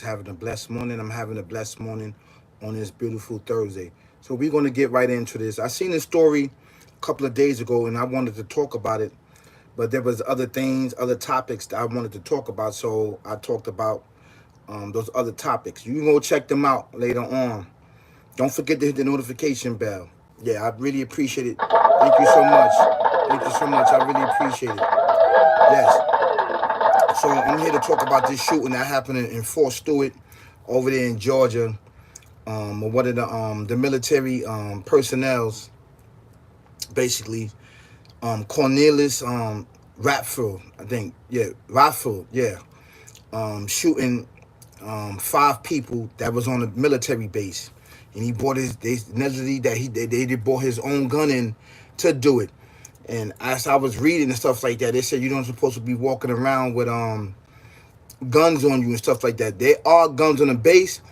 Having a blessed morning. I'm having a blessed morning on this beautiful Thursday. So we're going to get right into this. I seen this story a couple of days ago and I wanted to talk about it, but there was other things, other topics that I wanted to talk about. So I talked about those other topics. You can go check them out later on. Don't forget to hit the notification bell. Yeah, I really appreciate it. Thank you so much. Thank you so much. I really appreciate it. Yes. So I'm here to talk about this shooting that happened in Fort Stewart over there in Georgia. One of the military personnel's basically Quornelius Radford, I think. Yeah, Radford, yeah. Shooting five people that was on a military base. And he bought they allegedly that they bought his own gun in to do it. And as I was reading and stuff like that, they said you don't supposed to be walking around with guns on you and stuff like that. There are guns on the base,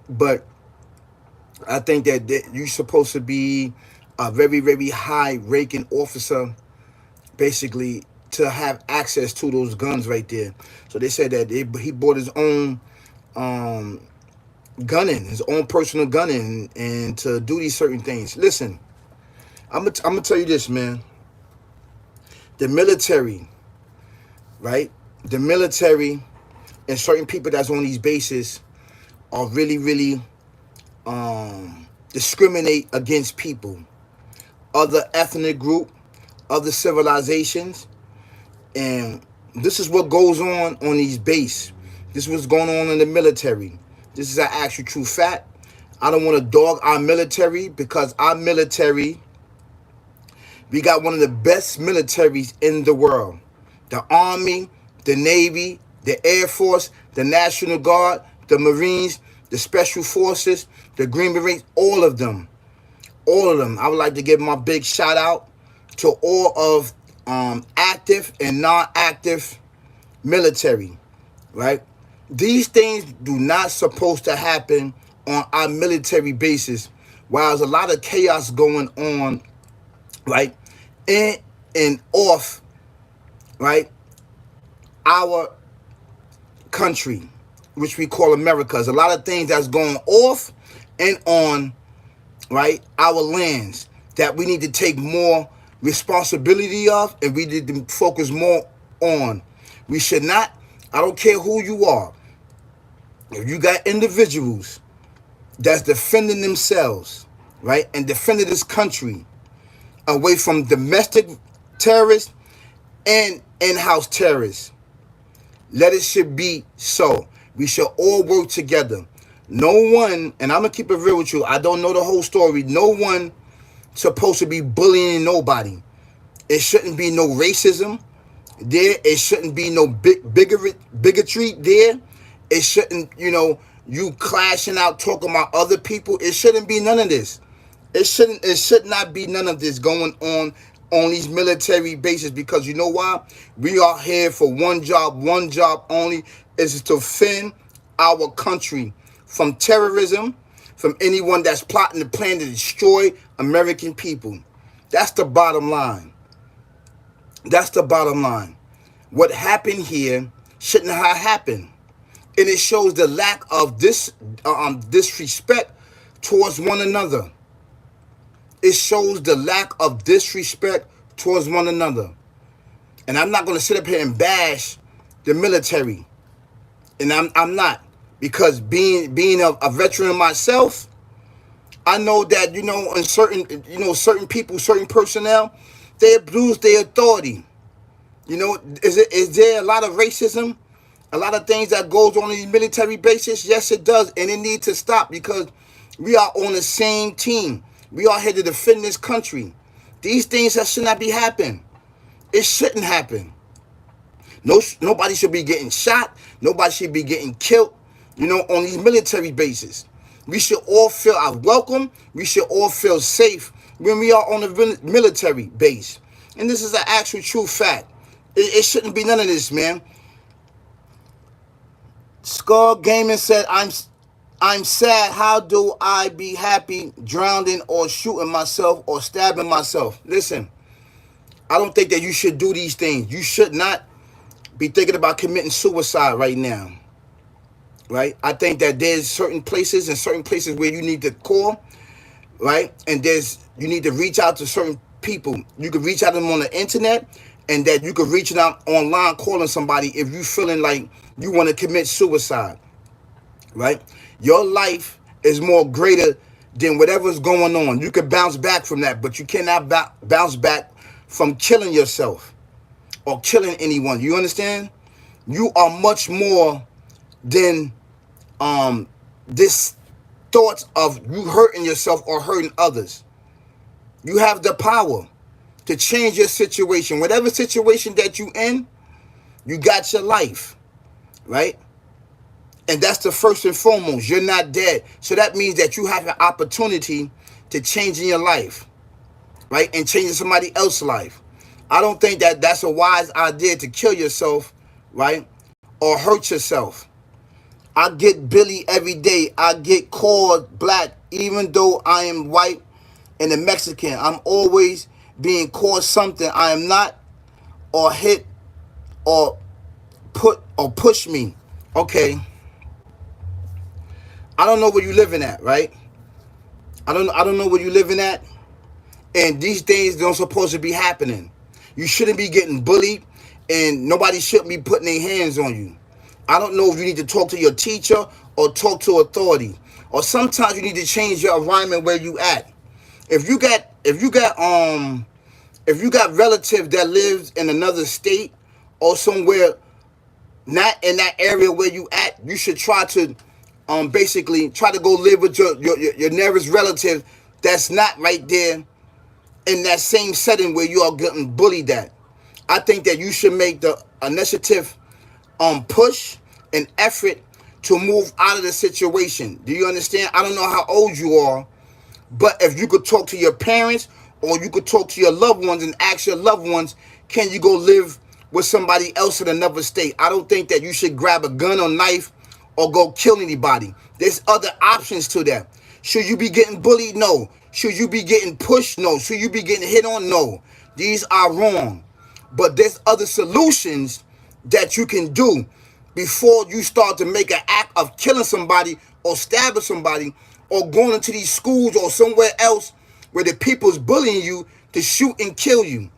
but I think that you're supposed to be a very, very high ranking officer, basically, to have access to those guns right there. So they said that he bought his own um, gun in, his own personal gun in, and to do these certain things. Listen, I'm gonna tell you this, man. The military, right? The military and certain people that's on these bases are really, really discriminate against people, other ethnic group, other civilizations, and this is what goes on these bases. This is what's going on in the military. This is an actual true fact. I don't want to dog our military because our military, we got one of the best militaries in the world. The Army, the Navy, the Air Force, the National Guard, the Marines, the Special Forces, the Green Berets, all of them. All of them. I would like to give my big shout out to all of active and non-active military, right? These things do not supposed to happen on our military bases. While there's a lot of chaos going on, right, in and off, right, our country, which we call America. There's a lot of things that's going off and on, right, our lands that we need to take more responsibility of, and we need to focus more on. We should not, I don't care who you are, if you got individuals that's defending themselves, right, and defending this country away from domestic terrorists and in-house terrorists, let it should be so. We should all work together. No one, and I'm going to keep it real with you, I don't know the whole story. No one supposed to be bullying nobody. It shouldn't be no racism there. It shouldn't be no bigotry there. It shouldn't, you clashing out, talking about other people. It shouldn't be none of this. It should not be none of this going on these military bases, because you know why? We are here for one job only, is to defend our country from terrorism, from anyone that's plotting the plan to destroy American people. That's the bottom line. That's the bottom line. What happened here shouldn't have happened. And it shows the lack of disrespect towards one another. It shows the lack of disrespect towards one another. And I'm not going to sit up here and bash the military. And I'm not. Because being a veteran myself, I know that, in certain people, certain personnel, they abuse their authority. Is there a lot of racism? A lot of things that goes on in these military bases? Yes, it does. And it needs to stop, because we are on the same team. We are here to defend this country. These things that should not be happening. It shouldn't happen. Nobody should be getting shot. Nobody should be getting killed, on these military bases. We should all feel welcome. We should all feel safe when we are on the military base. And this is an actual true fact. It shouldn't be none of this, man. Skull Gaming said, I'm sad. How do I be happy drowning or shooting myself or stabbing myself? Listen, I don't think that you should do these things. You should not be thinking about committing suicide right now. right? I think that there's certain places and certain places where you need to call, right? And you need to reach out to certain people. You can reach out to them on the internet, and that you can reach out online calling somebody if you feeling like you want to commit suicide, right? Your life is more greater than whatever's going on. You can bounce back from that, but you cannot bounce back from killing yourself or killing anyone. You understand? You are much more than this thoughts of you hurting yourself or hurting others. You have the power to change your situation. Whatever situation that you in, you got your life, right? And that's the first and foremost. You're not dead. So that means that you have an opportunity to change in your life, right? And changing somebody else's life. I don't think that that's a wise idea to kill yourself, right? Or hurt yourself. I get Billy every day. I get called black, even though I am white and a Mexican. I'm always being called something I am not, or hit, or push me. Okay. I don't know where you living at, right? I don't know where you living at. And these things don't supposed to be happening. You shouldn't be getting bullied, and nobody shouldn't be putting their hands on you. I don't know if you need to talk to your teacher or talk to authority. Or sometimes you need to change your environment where you at. If you got relatives that lives in another state or somewhere not in that area where you at, you should try to basically try to go live with your nearest relative that's not right there in that same setting where you are getting bullied at. I think that you should make the initiative, push and effort to move out of the situation. Do you understand? I don't know how old you are, but if you could talk to your parents or you could talk to your loved ones and ask your loved ones, can you go live with somebody else in another state? I don't think that you should grab a gun or knife or go kill anybody. There's other options to that. Should you be getting bullied? No. Should you be getting pushed? No. Should you be getting hit on? No. These are wrong. But there's other solutions that you can do before you start to make an act of killing somebody or stabbing somebody or going into these schools or somewhere else where the people's bullying you to shoot and kill you.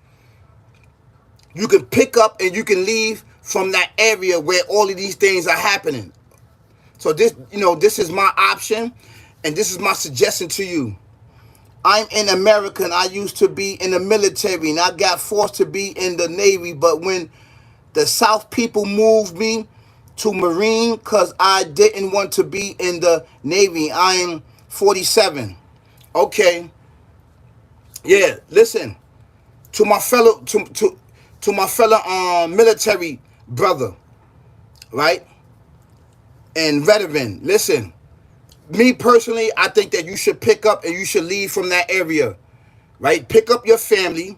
You can pick up and you can leave from that area where all of these things are happening. So this is my option, and this is my suggestion to you. I'm an American. I used to be in the military, and I got forced to be in the Navy. But when the South people moved me to Marine because I didn't want to be in the Navy. I am 47. Okay. Yeah, listen. To my fellow military brother, right? And veteran, listen. Me personally, I think that you should pick up and you should leave from that area, right? Pick up your family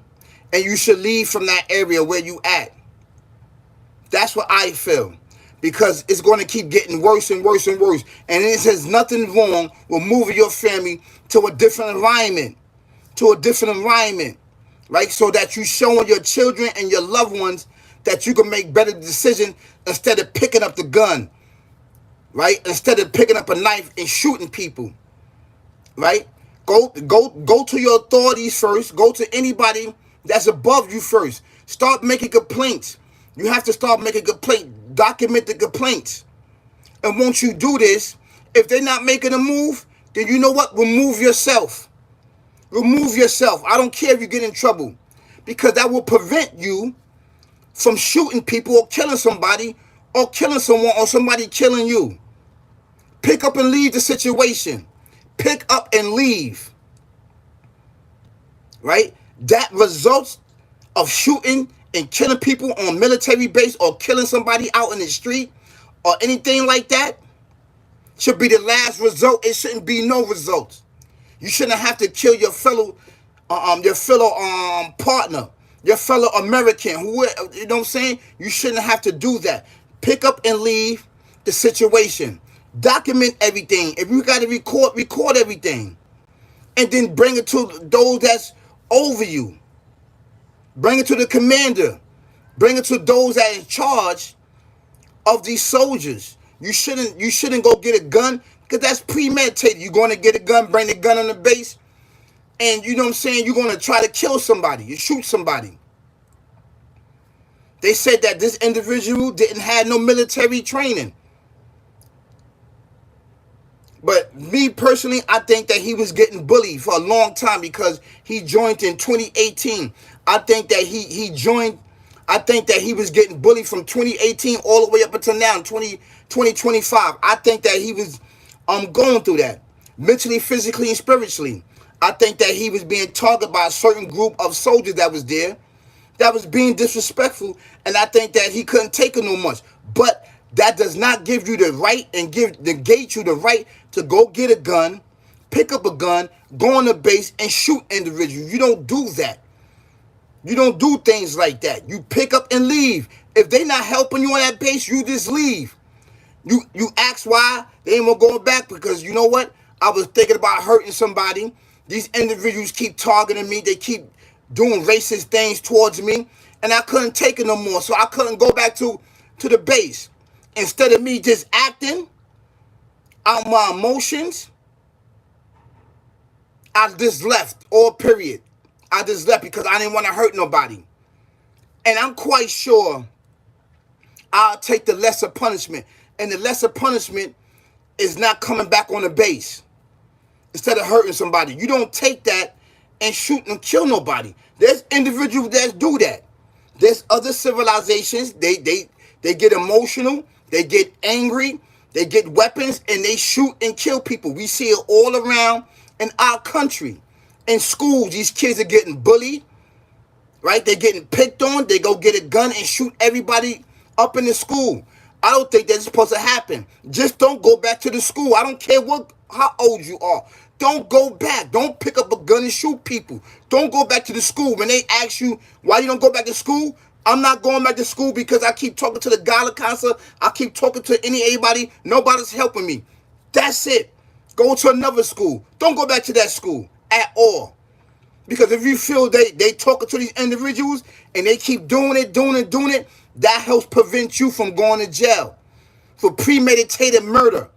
and you should leave from that area where you at. That's what I feel, because it's going to keep getting worse and worse and worse. And it says nothing wrong with moving your family to a different environment, right? So that you showing your children and your loved ones that you can make better decisions instead of picking up the gun, right? Instead of picking up a knife and shooting people, right? Go to your authorities first. Go to anybody that's above you first. Start making complaints. You have to start making complaints. Document the complaints. And once you do this, if they're not making a move, then you know what? Remove yourself. Remove yourself. I don't care if you get in trouble, because that will prevent you from shooting people or killing somebody or killing someone or somebody killing you. Pick up and leave the situation. Pick up and leave. Right? That results of shooting and killing people on military base or killing somebody out in the street or anything like that should be the last result. It shouldn't be no results. You shouldn't have to kill your fellow partner, your fellow American, you know what I'm saying? You shouldn't have to do that. Pick up and leave the situation. Document everything. If you got to record everything. And then bring it to those that's over you. Bring it to the commander. Bring it to those that are in charge of these soldiers. You shouldn't go get a gun because that's premeditated. You're going to get a gun, bring the gun on the base, and you know what I'm saying, you're going to try to kill somebody, you shoot somebody. They said that this individual didn't have no military training. But me personally, I think that he was getting bullied for a long time because he joined in 2018. I think that he joined, I think that he was getting bullied from 2018 all the way up until now, 2025. I think that he was going through that mentally, physically, and spiritually. I think that he was being targeted by a certain group of soldiers that was there that was being disrespectful, and I think that he couldn't take it no much. But that does not give you the right and negate you the right to go get a gun, pick up a gun, go on the base, and shoot individuals. You don't do that. You don't do things like that. You pick up and leave. If they not helping you on that base, you just leave. You ask why they ain't going back, because you know what? I was thinking about hurting somebody. These individuals keep targeting me. They keep doing racist things towards me, and I couldn't take it no more. So I couldn't go back to the base. Instead of me just acting out my emotions, I just left, all period. I just left because I didn't want to hurt nobody. And I'm quite sure I'll take the lesser punishment. And the lesser punishment is not coming back on the base instead of hurting somebody. You don't take that and shoot and kill nobody. There's individuals that do that. There's other civilizations, they get emotional, they get angry, they get weapons, and they shoot and kill people. We see it all around in our country. In schools, these kids are getting bullied, right? They're getting picked on. They go get a gun and shoot everybody up in the school. I don't think that's supposed to happen. Just don't go back to the school. I don't care how old you are. Don't go back. Don't pick up a gun and shoot people. Don't go back to the school. When they ask you why you don't go back to school, I'm not going back to school because I keep talking to the Gala Council. I keep talking to anybody. Nobody's helping me. That's it. Go to another school. Don't go back to that school at all. Because if you feel they talking to these individuals and they keep doing it, that helps prevent you from going to jail for premeditated murder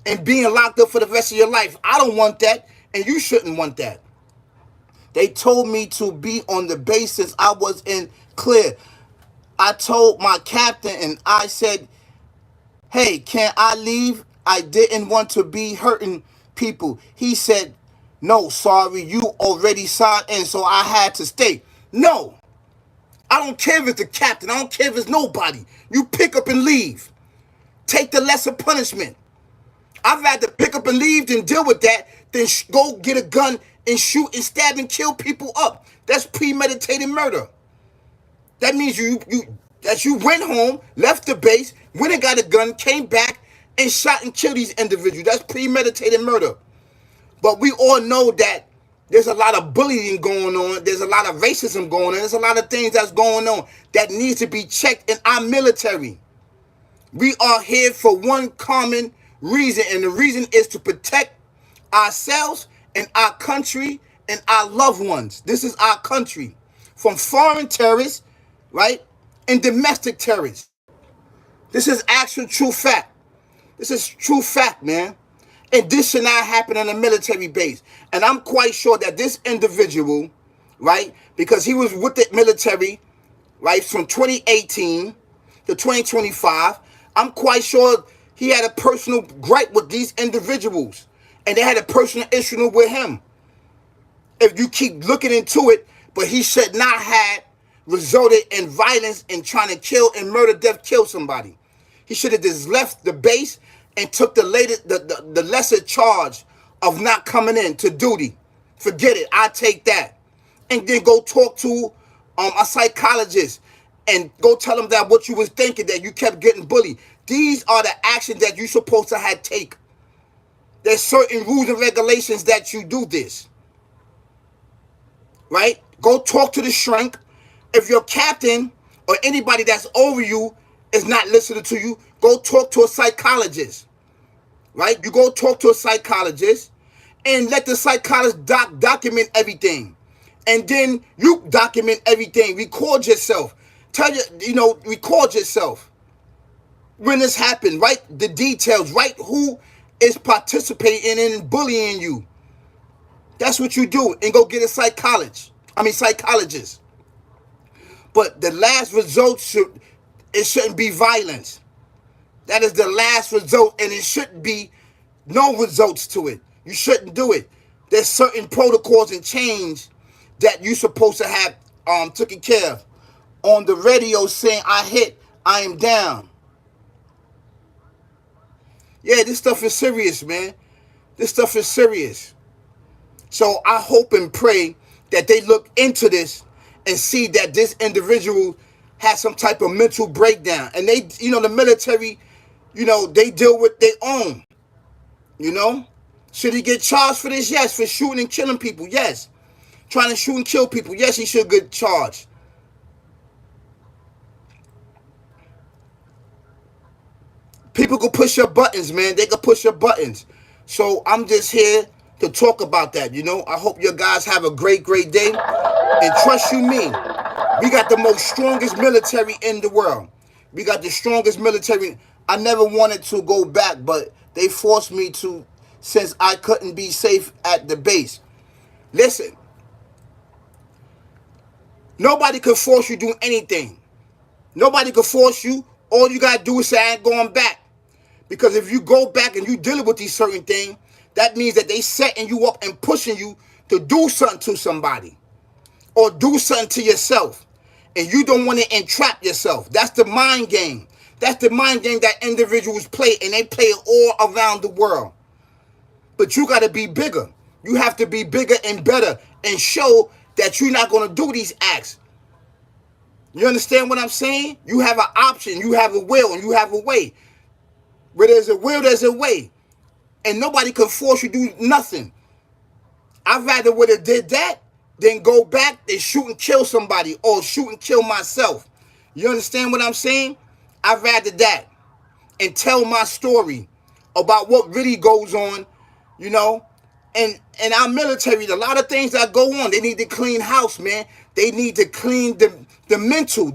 and being locked up for the rest of your life. I don't want that, and you shouldn't want that. They told me to be on the base since I was in clear. I told my captain, and I said, hey, can I leave? I didn't want to be hurting people. He said, no, sorry, you already signed in, so I had to stay. No, I don't care if it's the captain. I don't care if it's nobody. You pick up and leave. Take the lesser punishment. I'd rather pick up and leave than deal with that than go get a gun and shoot and stab and kill people up. That's premeditated murder. That means you went home, left the base, went and got a gun, came back, and shot and killed these individuals. That's premeditated murder. But we all know that there's a lot of bullying going on. There's a lot of racism going on. There's a lot of things that's going on that needs to be checked in our military. We are here for one common reason, and the reason is to protect ourselves and our country and our loved ones. This is our country from foreign terrorists, right, and domestic terrorists. This is actual true fact. This is true fact, man. And this should not happen on a military base. And I'm quite sure that this individual, right, because he was with the military, right, from 2018 to 2025, I'm quite sure he had a personal gripe with these individuals. And they had a personal issue with him. If you keep looking into it, but he should not have resulted in violence and trying to kill and murder, death, kill somebody. He should have just left the base and took the lesser charge of not coming in to duty. Forget it. I take that. And then go talk to a psychologist and go tell them that what you was thinking, that you kept getting bullied. These are the actions that you're supposed to have take. There's certain rules and regulations that you do this. Right? Go talk to the shrink. If your captain or anybody that's over you is not listening to you, go talk to a psychologist. Right? You go talk to a psychologist and let the psychologist document everything. And then you document everything. Record yourself. Record yourself. when this happened. Write the details. Write who is participating in bullying you. That's what you do. And go get a psychologist. But the last result shouldn't be violence. That is the last result, and it shouldn't be no results to it. You shouldn't do it. There's certain protocols and change that you're supposed to have taken care of. On the radio saying, I hit, I am down. Yeah, this stuff is serious, man. This stuff is serious. So I hope and pray that they look into this and see that this individual has some type of mental breakdown. And they, the military, they deal with their own, Should he get charged for this? Yes. For shooting and killing people? Yes. Trying to shoot and kill people? Yes, he should get charged. People can push your buttons, man. They can push your buttons. So I'm just here to talk about that, I hope you guys have a great, great day. And trust you me, we got the most strongest military in the world. We got the strongest military. I never wanted to go back, but they forced me to since I couldn't be safe at the base. Listen, nobody could force you to do anything. Nobody could force you. All you got to do is say, I ain't going back. Because if you go back and you dealing with these certain things, that means that they setting you up and pushing you to do something to somebody or do something to yourself. And you don't want to entrap yourself. That's the mind game. That's the mind game that individuals play, and they play it all around the world. But you got to be bigger. You have to be bigger and better and show that you're not going to do these acts. You understand what I'm saying? You have an option, you have a will, and you have a way. Where there's a will, there's a way. And nobody can force you to do nothing. I'd rather would have did that than go back and shoot and kill somebody or shoot and kill myself. You understand what I'm saying? I'd rather that and tell my story about what really goes on, And our military, a lot of things that go on, they need to clean house, man. They need to clean the mental.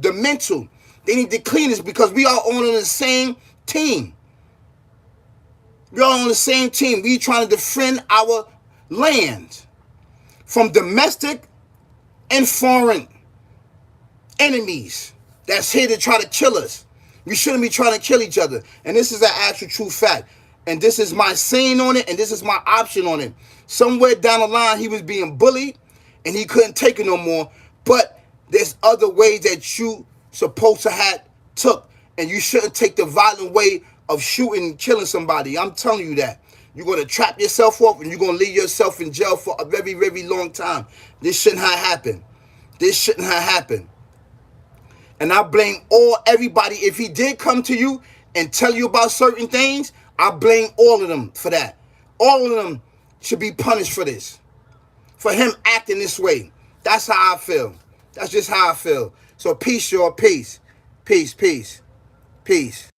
They need to clean this because we are on the same team. We're all on the same team. We trying to defend our land from domestic and foreign enemies that's here to try to kill us. We shouldn't be trying to kill each other. And this is an actual true fact. And this is my saying on it, and this is my option on it. Somewhere down the line, he was being bullied, and he couldn't take it no more. But there's other ways that you supposed to have took, and you shouldn't take the violent way of shooting and killing somebody. I'm telling you that. You're going to trap yourself up, and you're going to leave yourself in jail for a very, very long time. This shouldn't have happened. This shouldn't have happened. And I blame everybody. If he did come to you and tell you about certain things, I blame all of them for that. All of them should be punished for this. For him acting this way. That's how I feel. That's just how I feel. So peace, y'all. Peace. Peace, peace, peace.